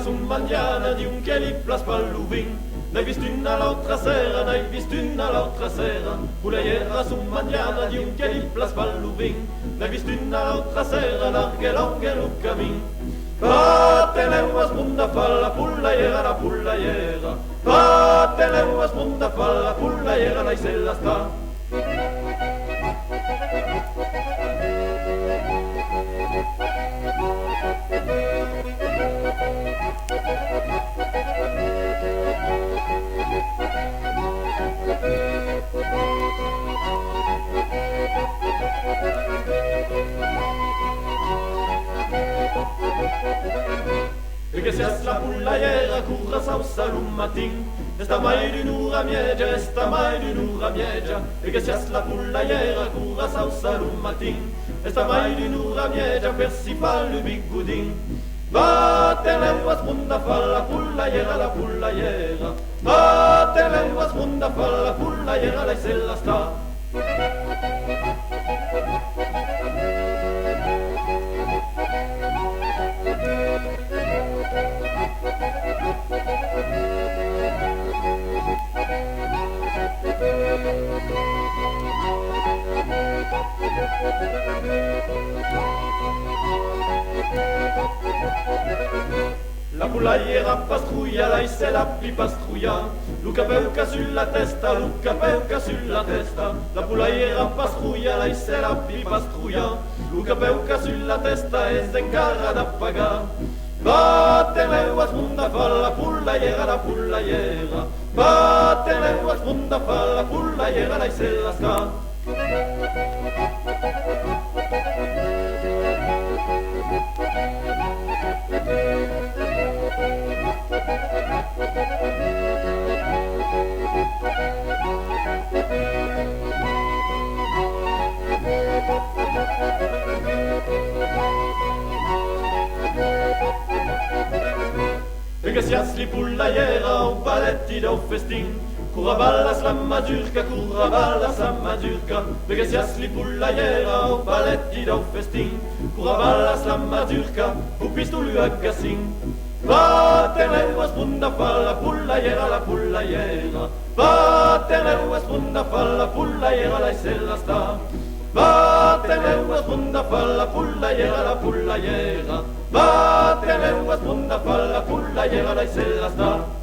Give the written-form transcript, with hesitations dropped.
un mandiana di un che li plas palluvin. N'hai vist una l'altra sera, n'hai vist una l'altra sera. Puleiera su mandiana di un che li plas palluvin. N'hai vist una l'altra sera, larghe longhe lu camin. Vattene a sponda fa la pullaiera, la pullaiera. Vattene a sponda fa la pullaiera, lei se la sta. E che sia la pullaiera curra sausa l'un matin. Esta mai di un'ura miegia, esta mai di un'ura miegia. E che sia la pullaiera curra sausa l'un matin. Esta mai di un'ura miegia per si fa il bigudin. Vattene a sponda fa la pullaiera, la pullaiera. Vattene a sponda fa la pullaiera, lei se la sta. La pullaiera pastruia, lei se la pipastruia. Luca peuca sulla testa, Luca peuca sulla testa. La pullaiera pastruia, lei se la pipastruia. Luca peuca sulla testa e se incarra da pagà. Vattene a sponda fa la pullaiera, la pullaiera. Vattene a sponda fa la pullaiera, lei se la sta. E che sia sli pullaiera o paletti da festin. Curra ballas la mazurka, curra ballas la mazurka. E che sia sli pullaiera o paletti da festin. Curra ballas la mazurka, o pistolu a gassin. Vattene a sponda fa la pullaiera, la pullaiera. Vattene a sponda fa la pullaiera, lei se la sta. Vattene a sponda fa la pullaiera, la pullaiera. Vattene a sponda fa la pullaiera, lei se la sta.